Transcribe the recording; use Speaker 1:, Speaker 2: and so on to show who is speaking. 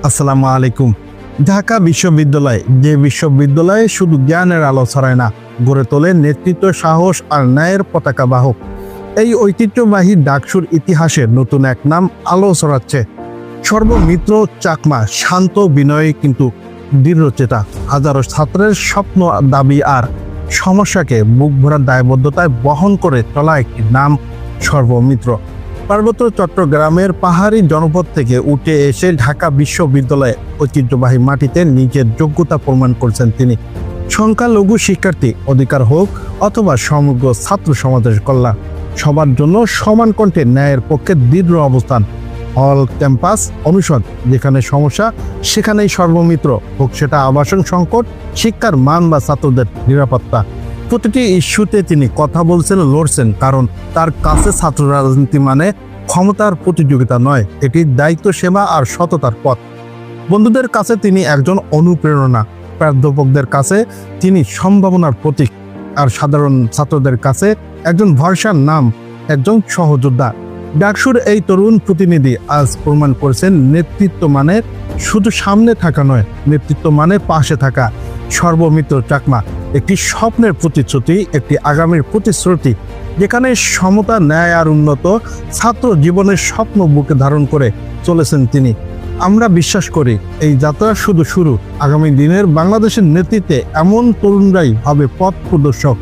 Speaker 1: আসসালামু আলাইকুম। ঢাকা বিশ্ববিদ্যালয় যে বিশ্ববিদ্যালয়ে শুধু জ্ঞানের আলো ছড়ায় না, গড়ে তোলে নেতৃত্ব, সাহস আর ন্যায়ের পতাকা বাহক। এই ঐতিহ্যবাহী ডাকসুর ইতিহাসে নতুন এক নাম আলো ছড়াচ্ছে। সর্বমিত্র চাকমা শান্ত, বিনয়ী কিন্তু দৃঢ়চেতা। হাজারো ছাত্রের স্বপ্ন, দাবি আর সমস্যাকে বুক ভরা দায়বদ্ধতায় বহন করে চলা একটি নাম সর্বমিত্র। পার্বত্য চট্টগ্রামের পাহাড়ি জনপদ থেকে উঠে এসে ঢাকা বিশ্ববিদ্যালয়ে ঐতিহ্যবাহী মাটিতে নিজের যোগ্যতা প্রমাণ করছেন তিনি। সংখ্যালঘু শিক্ষার্থী অধিকার হোক অথবা সমগ্র ছাত্র সমাজের কল্যাণ, সবার জন্য সমান কণ্ঠে ন্যায়ের পক্ষে দৃঢ় অবস্থান। হল, ক্যাম্পাস, অনুষদ, যেখানে সমস্যা সেখানেই সর্বমিত্র। হোক সেটা আবাসন সংকট, শিক্ষার মান বা ছাত্রদের নিরাপত্তা, প্রতিটি ইস্যুতে তিনি কথা বলছেন, লড়ছেন। কারণ তার কাছে ছাত্র রাজনীতি মানে ক্ষমতার প্রতিযোগিতা নয়, এটি দায়িত্ব, সেবা আর সততার পথ। বন্ধুদের কাছে তিনি একজন অনুপ্রেরণা, প্রাধ্যাপকদের কাছে তিনি সম্ভাবনার প্রতীক, আর সাধারণ ছাত্রদের কাছে একজন ভরসার নাম, একজন সহযোদ্ধা। ডাকসুর এই তরুণ প্রতিনিধি আজ প্রমাণ করেছেন নেতৃত্ব মানে শুধু সামনে থাকা নয়, নেতৃত্ব মানে পাশে থাকা। সর্বমিত্র চাকমা একটি স্বপ্নের প্রতিশ্রুতি, একটি আগামীর প্রতিশ্রুতি, যেখানে সমতা, ন্যায় আর উন্নত ছাত্র জীবনের স্বপ্ন বুকে ধারণ করে চলেছেন তিনি। আমরা বিশ্বাস করি এই যাত্রা শুধু শুরু। আগামী দিনের বাংলাদেশের নেতৃত্বে এমন তরুণরাই হবে পথ প্রদর্শক।